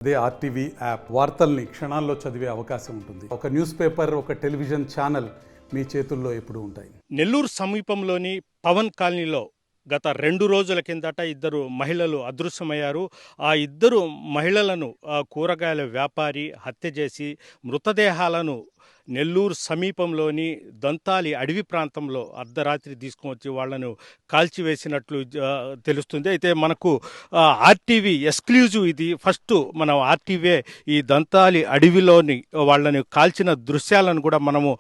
అదే RTV app వార్తల్ని క్షణాల్లో చదివే అవకాశం ఉంటుంది. ఒక న్యూస్ పేపర్, ఒక టెలివిజన్ ఛానల్ మీ చేతుల్లో ఎప్పుడూ ఉంటాయి. నెల్లూరు సమీపంలోని పవన్ కాలనీలో గత 2 రోజుల కిందట ఇద్దరు మహిళలు అదృశ్యమయ్యారు. ఆ ఇద్దరు మహిళలను కూరగాయల వ్యాపారి హత్య చేసి మృతదేహాలను నెల్లూరు సమీపంలోని దంతాలి అడవి ప్రాంతంలో అర్ధరాత్రి తీసుకువచ్చి వాళ్లను కాల్చివేసినట్లు తెలుస్తుంది. అయితే మనకు ఆర్టీవీ ఎక్స్క్లూజివ్ ఇది. ఫస్ట్ మనం ఆర్టీవీ ఈ దంతాలి అడవిలోని వాళ్ళని కాల్చిన దృశ్యాలను కూడా మనము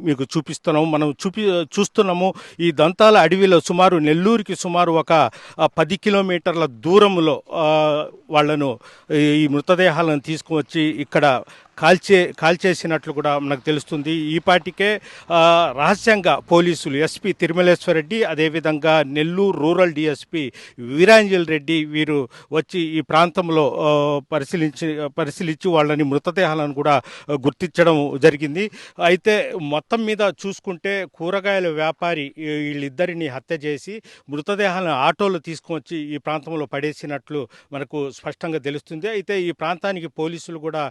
మీకు చూపిస్తున్నాము. మనం చూస్తున్నాము. ఈ దంతాల అడవిలో సుమారు నెల్లూరుకి సుమారు ఒక 10 కిలోమీటర్ల దూరంలో వాళ్లను ఈ మృతదేహాలను తీసుకువచ్చి ఇక్కడ కాల్చేసినట్లు కూడా మనకు తెలుస్తుంది. ఈ పాటికే రహస్యంగా పోలీసులు ఎస్పీ తిరుమలేశ్వర్ రెడ్డి, అదేవిధంగా నెల్లూరు రూరల్ డిఎస్పీ వీరాంజల్ రెడ్డి వీరు వచ్చి ఈ ప్రాంతంలో పరిశీలించి వాళ్ళని మృతదేహాలను కూడా గుర్తించడం జరిగింది. అయితే మొత్తం మీద చూసుకుంటే కూరగాయల వ్యాపారి వీళ్ళిద్దరిని హత్య చేసి మృతదేహాలను ఆటోలో తీసుకువచ్చి ఈ ప్రాంతంలో పడేసినట్లు మనకు స్పష్టంగా తెలుస్తుంది. అయితే ఈ ప్రాంతానికి పోలీసులు కూడా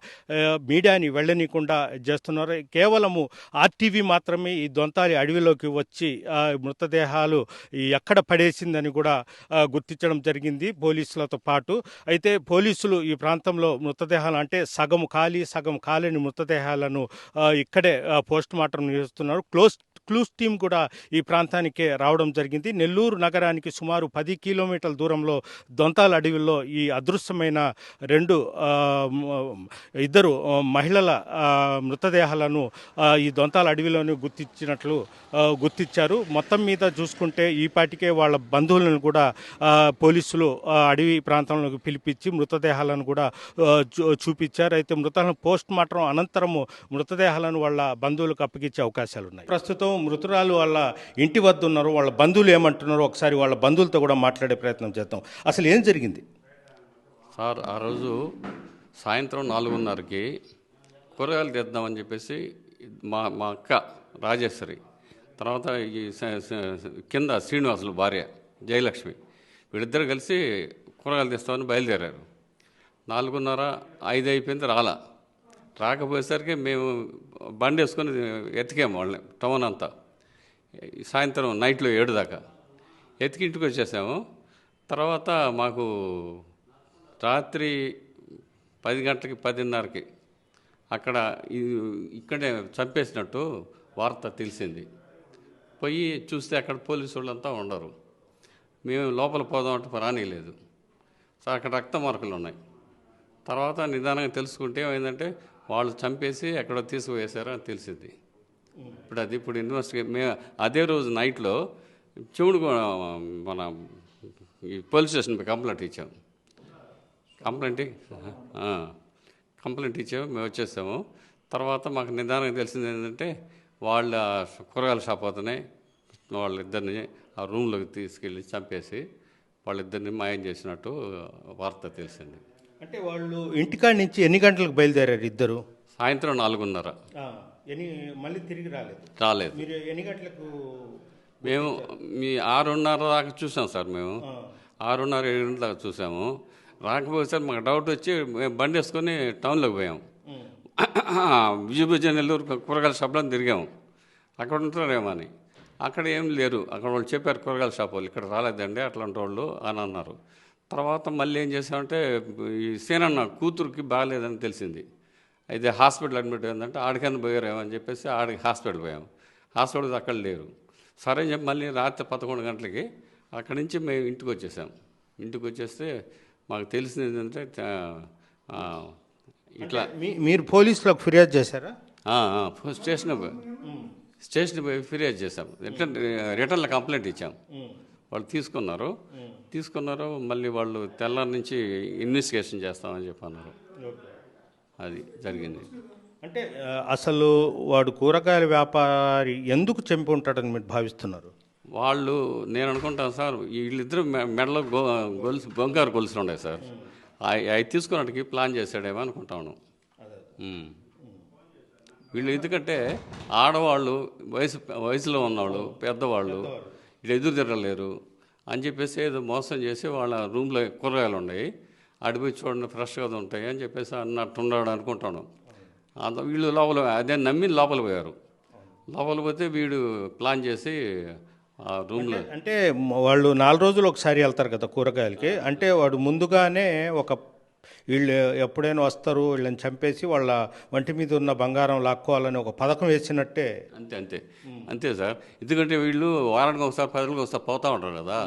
మీడియాని వెళ్ళనీయకుండా చేస్తున్నారు. కేవలము ఆర్టీవీ మాత్రమే ఈ దొంతాలి అడవిలోకి వచ్చి మృతదేహాలు ఎక్కడ పడేసిందని కూడా గుర్తించడం జరిగింది పోలీసులతో పాటు. అయితే పోలీసులు ఈ ప్రాంతంలో మృతదేహాలు అంటే సగం ఖాళీ సగం కాలేని మృతదేహాలను ఇక్కడే పోస్ట్ మార్టం చేస్తున్నారు. క్లూస్ టీం కూడా ఈ ప్రాంతానికే రావడం జరిగింది. నెల్లూరు నగరానికి సుమారు 10 కిలోమీటర్ల దూరంలో దొంతాల అడవిలో ఈ అదృశ్యమైన ఇద్దరు మహిళల మృతదేహాలను ఈ దొంతాల అడవిలోనే గుర్తించారు. మొత్తం మీద చూసుకుంటే ఈ పాటికే వాళ్ళ బంధువులను కూడా పోలీసులు అడవి ప్రాంతంలోకి పిలిపించి మృతదేహాలను కూడా చూపించారు. అయితే మృతదేహాలను పోస్ట్ మార్టం అనంతరము మృతదేహాలను వాళ్ళ బంధువులకు అప్పగించే అవకాశాలు ఉన్నాయి. ప్రస్తుతం మృతురాలు వాళ్ళ ఇంటి వద్ద ఉన్నారు. వాళ్ళ బంధువులు ఏమంటున్నారో ఒకసారి వాళ్ళ బంధువులతో కూడా మాట్లాడే ప్రయత్నం చేద్దాం. అసలు ఏం జరిగింది సార్? ఆ రోజు సాయంత్రం 4:30కి కూరగాయలు తెద్దామని చెప్పేసి మా అక్క రాజేశ్వరి, తర్వాత ఈ కింద శ్రీనివాసులు భార్య జయలక్ష్మి వీళ్ళిద్దరు కలిసి కూరగాయలు తెస్తామని బయలుదేరారు. 4:30, 5 అయిపోయింది, రాకపోయేసరికి మేము బండి వేసుకొని ఎతికాము వాళ్ళని టౌన్ అంతా. సాయంత్రం నైట్లో 7 దాకా ఎతికి ఇంటికి వచ్చేసాము. తర్వాత మాకు రాత్రి 10 గంటలకి 10:30కి అక్కడ ఇక్కడే చంపేసినట్టు వార్త తెలిసింది. పోయి చూస్తే అక్కడ పోలీసు వాళ్ళంతా ఉండరు. మేము లోపల పోదామంటే రానిలేదు సార్. అక్కడ రక్త మార్కులు ఉన్నాయి. తర్వాత నిదానంగా తెలుసుకుంటే ఏమైందంటే వాళ్ళు చంపేసి ఎక్కడో తీసుకువేశారో అని తెలిసింది. ఇప్పుడు ఇన్వెస్టిగేట్ మేము అదే రోజు నైట్లో మన ఈ పోలీస్ స్టేషన్పై కంప్లైంట్ ఇచ్చాము. కంప్లైంట్ ఇచ్చాము. మేము వచ్చేసాము. తర్వాత మాకు నిదానంగా తెలిసింది ఏంటంటే వాళ్ళ కూరగాయల షాప్ అతనే వాళ్ళిద్దరిని ఆ రూమ్లోకి తీసుకెళ్ళి చంపేసి వాళ్ళిద్దరిని మాయం చేసినట్టు వార్త తెలిసింది. అంటే వాళ్ళు ఇంటికాడ నుంచి ఎన్ని గంటలకు బయలుదేరారు ఇద్దరు? సాయంత్రం 4:30. మళ్ళీ తిరిగి రాలేదు. మీరు ఎన్ని గంటలకు? మేము 6:30 దాకా చూసాం సార్. మేము 6:30, 7 గంటల దాకా చూసాము. రాకపోతే సార్ మాకు డౌట్ వచ్చి మేము బండి వేసుకొని టౌన్లోకి పోయాము. విజయభుజ నెల్లూరు కూరగాయల షాప్లో తిరిగాము. అక్కడ ఉంటారేమో అని. అక్కడ ఏం లేరు. అక్కడ వాళ్ళు చెప్పారు కూరగాయల షాప్ వాళ్ళు ఇక్కడ రాలేదండి అట్లాంటి వాళ్ళు అని అన్నారు. తర్వాత మళ్ళీ ఏం చేసామంటే ఈ సీనన్న కూతురుకి బాగాలేదని తెలిసింది. అయితే హాస్పిటల్ అడ్మిట్ అయిందంటే ఆడికైనా పోయారేమో అని చెప్పేసి ఆడికి హాస్పిటల్ పోయాము. హాస్పిటల్ అక్కడ లేరు. సరే అని చెప్పి మళ్ళీ రాత్రి 11 గంటలకి అక్కడి నుంచి మేము ఇంటికి వచ్చేసాం. ఇంటికి వచ్చేస్తే మాకు తెలిసింది ఏంటంటే ఇట్లా మీరు పోలీసులకు ఫిర్యాదు చేశారా? స్టేషన్ పోయి ఫిర్యాదు చేశాం. రిటర్న్లో కంప్లైంట్ ఇచ్చాం. వాళ్ళు తీసుకున్నారు. మళ్ళీ వాళ్ళు తెల్లారి నుంచి ఇన్వెస్టిగేషన్ చేస్తామని చెప్పన్నారు. అది జరిగింది. అంటే అసలు వాడు కూరగాయల వ్యాపారి ఎందుకు చంపి ఉంటాడని మీరు భావిస్తున్నారు? వాళ్ళు నేను అనుకుంటాను సార్, వీళ్ళిద్దరు మెడలో బంగారు గొలుసులు ఉన్నాయి సార్. అవి తీసుకున్నట్టుకి ప్లాన్ చేశాడేమో అనుకుంటాను. వీళ్ళు ఎందుకంటే ఆడవాళ్ళు వయసులో ఉన్నవాళ్ళు పెద్దవాళ్ళు వీళ్ళు ఎదురు తిరగలేరు అని చెప్పేసి ఏదో మోసం చేసి వాళ్ళ రూమ్లో కూరగాయలు ఉన్నాయి ఆడిపోయి చూడండి ఫ్రెష్గా ఉంటాయి అని చెప్పేసి అన్నట్టున్నాడు అనుకుంటాను. అంత వీళ్ళు లోపల అదే నమ్మి లోపల పోయారు. లోపల పోతే వీడు ప్లాన్ చేసి ఆ రూమ్లో అంటే వాళ్ళు 4 రోజులు ఒకసారి వెళ్తారు కదా కూరగాయలకి. అంటే వాడు ముందుగానే వీళ్ళు ఎప్పుడైనా వస్తారు, వీళ్ళని చంపేసి వాళ్ళ వంటి మీద ఉన్న బంగారం లాక్కోవాలని ఒక పథకం వేసినట్టే. అంతే అంతే అంతే సార్. ఎందుకంటే వీళ్ళు వారానికి ఒకసారి 10 రోజులకు ఒకసారి పోతూ ఉంటారు కదా,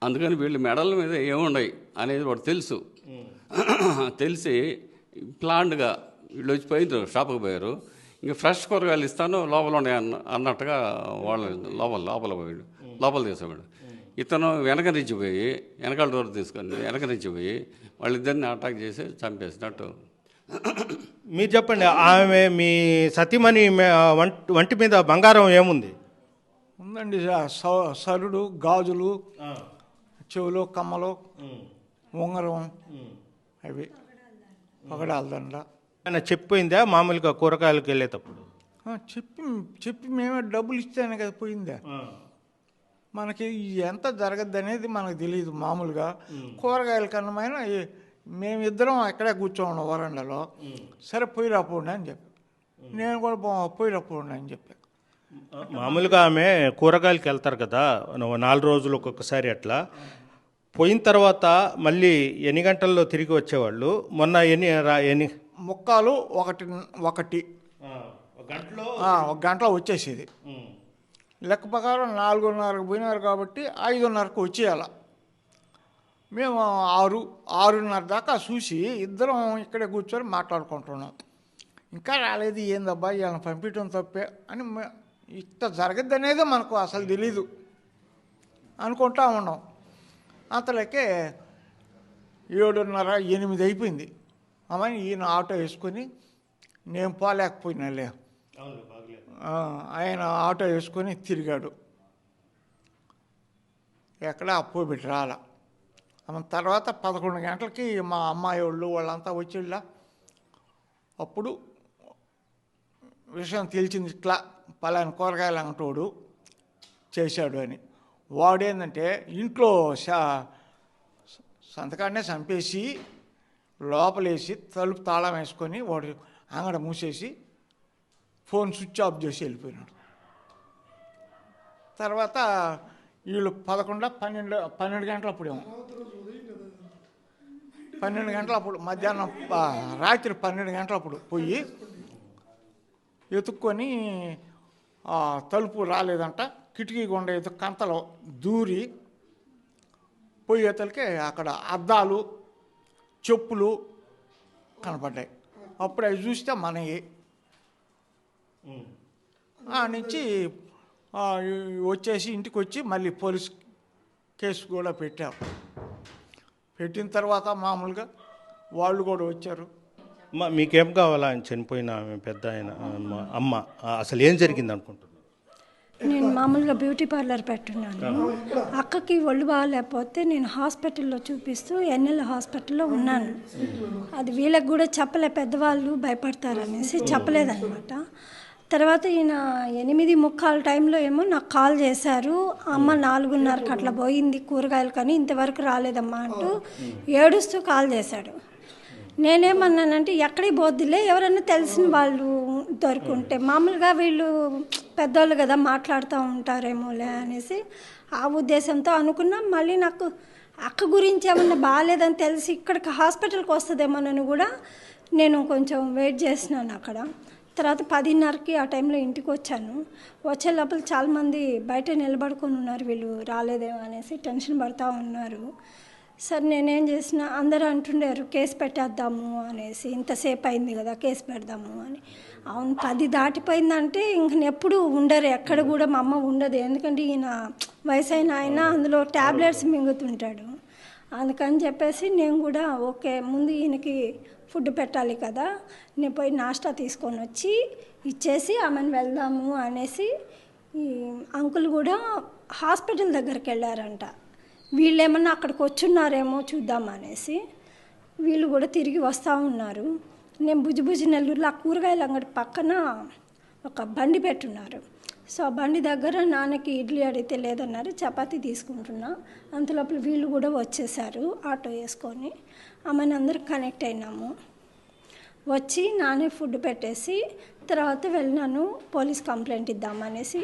అందుకని వీళ్ళు మెడల మీద ఏమున్నాయి అనేది వాడు తెలుసు. తెలిసి ప్లాన్డ్గా వీళ్ళు వచ్చి పోయినారు, షాప్కి పోయారు. ఇంకా ఫ్రెష్ కూరగాయలు ఇస్తాను లోపల ఉన్నాయి అన్నట్టుగా వాళ్ళు లోపల పోయాడు, లోపల తీసేవాడు. ఇతను వెనక నుంచి పోయి వెనకాల డోర్ తీసుకొని వెనక నుంచి పోయి వాళ్ళిద్దరిని అటాక్ చేసి చంపేసినట్టు. మీరు చెప్పండి, ఆమె మీ సతీమణి వంటి మీద బంగారం ఏముంది? ఉందండి, సరుడు, గాజులు, చెవులు, కమ్మలు, ఉంగరం, అవి పగడాలదండ. ఆయన చెప్పిపోయిందా మామూలుగా కూరగాయలకు వెళ్ళేటప్పుడు? చెప్పి మేమే డబ్బులు ఇస్తేనే కదా పోయిందా. మనకి ఎంత జరగద్దు అనేది మనకు తెలియదు. మామూలుగా కూరగాయల కన్నమైన మేమిద్దరం అక్కడే కూర్చోండి వరండాలో. సరే పోయి రాపోండి అని చెప్పి, నేను కూడా పోయి రాపోండి అని చెప్పి. మామూలుగా ఆమె కూరగాయలకి వెళ్తారు కదా 4 రోజులు ఒక్కొక్కసారి అట్లా. పోయిన తర్వాత మళ్ళీ ఎన్ని గంటల్లో తిరిగి వచ్చేవాళ్ళు? మొన్న ఎన్ని ముక్కాలు ఒకటి గంటలో ఒక గంటలో వచ్చేసేది. లెక్క ప్రకారం 4:30కు పోయినారు కాబట్టి 5:30కు వచ్చేయాల. మేము 6:30 దాకా చూసి ఇద్దరం ఇక్కడే కూర్చొని మాట్లాడుకుంటున్నాం. ఇంకా రాలేదు, ఏందబ్బా వీళ్ళని పంపించడం తప్పే అని. ఇట్లా జరగద్దు అనేది మనకు అసలు తెలీదు అనుకుంటా ఉన్నాం. అంతలోకే 7:30, 8 అయిపోయింది. అమ్మాయి ఈయన ఆటో వేసుకొని, నేను పోలేకపోయినాలే, ఆయన ఆటో వేసుకొని తిరిగాడు. ఎక్కడ అప్పోబెట్టి రాల. తర్వాత 11 గంటలకి మా అమ్మాయి వాళ్ళంతా వచ్చిళ్ళ. అప్పుడు విషయం తెలిసింది, ఇట్లా పలాని కూరగాయలు అంగటోడు చేశాడు అని. వాడేందంటే ఇంట్లో సంతకాన్నే చంపేసి లోపలేసి తలుపు తాళం వేసుకొని వాడు అంగడ మూసేసి ఫోన్ స్విచ్ ఆఫ్ చేసి వెళ్ళిపోయినాడు. తర్వాత వీళ్ళు 12 గంటలప్పుడేమో 12 గంటలప్పుడు మధ్యాహ్నం రాత్రి 12 గంటలప్పుడు పోయి ఎత్తుక్కొని తలుపు రాలేదంట, కిటికీ గుండా కంతలో దూరి పోయేతలకే అక్కడ అద్దాలు, చెప్పులు కనపడ్డాయి. అప్పుడు అవి చూస్తే మనవి. ఆ నుంచి వచ్చేసి ఇంటికి వచ్చి మళ్ళీ పోలీస్ కేసు కూడా పెట్టారు. పెట్టిన తర్వాత మామూలుగా వాళ్ళు కూడా వచ్చారు. మీకేం కావాలా ఆయన చనిపోయిన ఆమె పెద్ద ఆయన అమ్మ? అసలు ఏం జరిగింది అనుకుంటున్నారు? నేను మామూలుగా బ్యూటీ పార్లర్ పెట్టున్నాను. అక్కకి ఒళ్ళు బాగాలేకపోతే నేను హాస్పిటల్లో చూపిస్తూ ఎన్ఎల్ హాస్పిటల్లో ఉన్నాను. అది వీళ్ళకి కూడా చెప్పలే, పెద్దవాళ్ళు భయపడతారనేసి చెప్పలేదన్నమాట. తర్వాత ఈయన 8:45 టైంలో ఏమో నాకు కాల్ చేశారు, అమ్మ 4:30కి అట్లా పోయింది కూరగాయలు కానీ ఇంతవరకు రాలేదమ్మా అంటూ ఏడుస్తూ కాల్ చేశాడు. నేనేమన్నానంటే ఎక్కడికి పోద్దిలే, ఎవరైనా తెలిసిన వాళ్ళు దొరుకుంటే, మామూలుగా వీళ్ళు పెద్దోళ్ళు కదా మాట్లాడుతూ ఉంటారేమోలే అనేసి ఆ ఉద్దేశంతో అనుకున్నా. మళ్ళీ నాకు అక్క గురించి ఏమన్నా బాగాలేదని తెలిసి ఇక్కడికి హాస్పిటల్కి వస్తుందేమోనని కూడా నేను కొంచెం వెయిట్ చేసినాను అక్కడ. తర్వాత 10:30కి ఆ టైంలో ఇంటికి వచ్చాను. వచ్చే లోపల చాలామంది బయట నిలబడుకొని ఉన్నారు, వీళ్ళు రాలేదేమో అనేసి టెన్షన్ పడుతూ ఉన్నారు. సరే నేనేం చేసిన, అందరూ అంటుండారు కేసు పెట్టేద్దాము అనేసి, ఇంతసేపు అయింది కదా కేసు పెడదాము అని. అవును 10 దాటిపోయిందంటే ఇంక ఎప్పుడు ఉండరు, ఎక్కడ కూడా మా అమ్మ ఉండదు. ఎందుకంటే ఈయన వయసు అయిన ఆయన అందులో ట్యాబ్లెట్స్ మింగుతుంటాడు. అందుకని చెప్పేసి నేను కూడా ఓకే ముందు ఈయనకి ఫుడ్ పెట్టాలి కదా, నేను పోయి నాష్టా తీసుకొని వచ్చి ఇచ్చేసి ఆమెను వెళ్దాము అనేసి ఈ అంకుల్ కూడా హాస్పిటల్ దగ్గరికి వెళ్ళారంట. వీళ్ళు ఏమన్నా అక్కడికి వచ్చున్నారేమో చూద్దామనేసి వీళ్ళు కూడా తిరిగి వస్తూ ఉన్నారు. నేను బుజ్జిబుజ్జి నెల్లూరులో ఆ కూరగాయల అంగడి పక్కన ఒక బండి పెట్టున్నారు. సో ఆ బండి దగ్గర నాన్నకి ఇడ్లీ అడిగితే లేదన్నారు, చపాతీ తీసుకుంటున్నా. అంతలోపల వీళ్ళు కూడా వచ్చేసారు ఆటో వేసుకొని. ఆమెను అందరూ కనెక్ట్ అయినాము. వచ్చి నానే ఫుడ్ పెట్టేసి తర్వాత వెళ్ళినాను పోలీస్ కంప్లైంట్ ఇద్దామనేసి.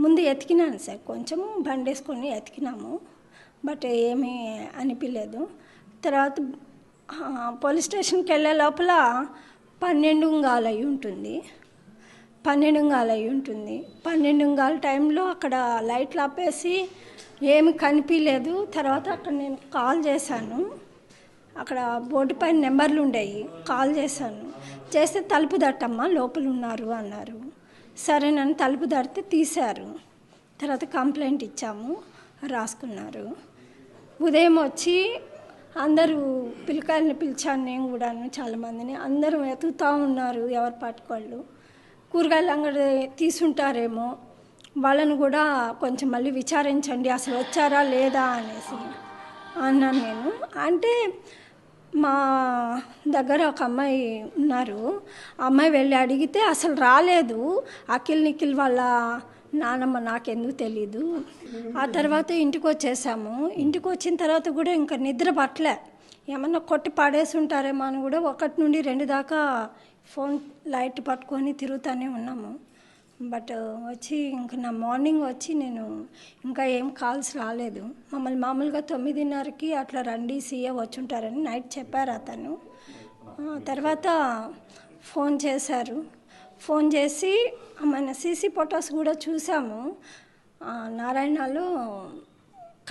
ముందు ఎతికినాను సార్, కొంచెం బండి వేసుకొని ఎతికినాము, బట్ ఏమీ అనిపించలేదు. తర్వాత పోలీస్ స్టేషన్కి వెళ్ళే లోపల 12 అయి ఉంటుంది. 12 టైంలో అక్కడ లైట్లు ఆపేసి ఏమి కనిపించలేదు. తర్వాత అక్కడ నేను కాల్ చేశాను, అక్కడ బోర్డు పైన నెంబర్లు ఉండేవి, కాల్ చేస్తే తలుపు తట్టమ్మా లోపల ఉన్నారు అన్నారు. సరే నన్ను తలుపు తడితే తీశారు. తర్వాత కంప్లైంట్ ఇచ్చాము, రాసుకున్నారు. ఉదయం వచ్చి అందరూ పిల్లకాయలని పిలిచాను, నేను కూడాను చాలామందిని. అందరూ వెతుకుతూ ఉన్నారు, ఎవరు పట్టుకోళ్ళు. కూరగాయల అంగడి తీసుంటారేమో, వాళ్ళని కూడా కొంచెం మళ్ళీ విచారించండి అసలు వచ్చారా లేదా అనేసి అన్నాను నేను. అంటే మా దగ్గర ఒక అమ్మాయి ఉన్నారు, ఆ అమ్మాయి వెళ్ళి అడిగితే అసలు రాలేదు, నిఖిల్ వాళ్ళ నానమ్మ, నాకెందుకు తెలీదు. ఆ తర్వాత ఇంటికి వచ్చేసాము. ఇంటికి వచ్చిన తర్వాత కూడా ఇంకా నిద్ర పట్టలే, ఏమన్నా కొట్టి పడేసి ఉంటారేమో అని కూడా 1 నుండి 2 దాకా ఫోన్ లైట్ పట్టుకొని తిరుగుతూనే ఉన్నాము. బట్ వచ్చి ఇంకా నా మార్నింగ్ వచ్చి నేను ఇంకా ఏం కాల్స్ రాలేదు. మమ్మల్ని మామూలుగా 9:30కి అట్లా రండి సీఏ వచ్చి ఉంటారని నైట్ చెప్పారు అతను. తర్వాత ఫోన్ చేశారు, ఫోన్ చేసి మన సీసీ ఫొటోస్ కూడా చూసాము. నారాయణలో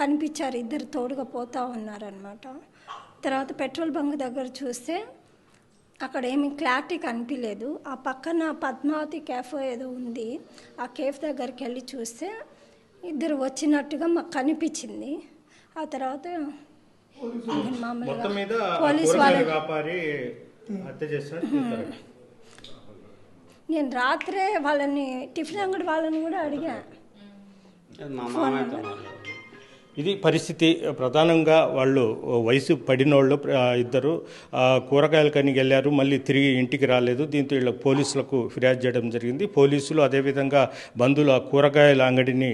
కనిపించారు, ఇద్దరు తోడుగా పోతూ ఉన్నారనమాట. తర్వాత పెట్రోల్ బంక్ దగ్గర చూస్తే అక్కడ ఏమి క్లారిటీ కనిపించలేదు. ఆ పక్కన పద్మావతి కేఫ్ ఏదో ఉంది, ఆ కేఫ్ దగ్గరికి వెళ్ళి చూస్తే ఇద్దరు వచ్చినట్టుగా మాకు కనిపించింది. ఆ తర్వాత మామూలుగా పోలీస్ వాళ్ళు నేను రాత్రే వాళ్ళని టిఫిన్ అంగడి వాళ్ళని కూడా అడిగా. ఇది పరిస్థితి. ప్రధానంగా వాళ్ళు వయసు పడినోళ్ళు ఇద్దరు కూరగాయల కని వెళ్ళారు, మళ్ళీ తిరిగి ఇంటికి రాలేదు. దీంతో వీళ్ళ పోలీసులకు ఫిర్యాదు చేయడం జరిగింది. పోలీసులు అదేవిధంగా బంధువులు ఆ కూరగాయల అంగడిని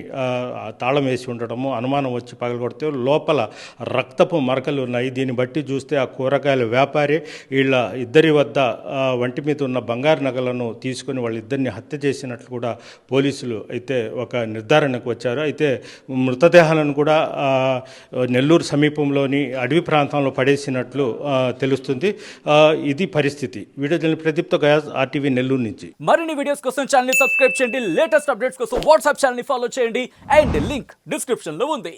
తాళం వేసి ఉండడము, అనుమానం వచ్చి పగలగొడితే లోపల రక్తపు మరకలు ఉన్నాయి. దీన్ని బట్టి చూస్తే ఆ కూరగాయల వ్యాపారి వీళ్ళ ఇద్దరి వద్ద వంటి మీద ఉన్న బంగారు నగలను తీసుకొని వాళ్ళిద్దరిని హత్య చేసినట్లు కూడా పోలీసులు అయితే ఒక నిర్ధారణకు వచ్చారు. అయితే మృతదేహాలను కూడా నెల్లూరు సమీపంలోని అడవి ప్రాంతంలో పడేసినట్లు తెలుస్తుంది. ఇది పరిస్థితి. వీడియో ప్రదీప్తో గయాజ్, RTV నెల్లూరు నుంచి. మరిన్ని వీడియోస్ కోసం ఛానల్ ని సబ్స్క్రైబ్ చేయండి, లేటెస్ట్ అప్డేట్స్ కోసం వాట్సాప్ ఛానల్ ని ఫాలో చేయండి, అండ్ లింక్ డిస్క్రిప్షన్ లో ఉంది.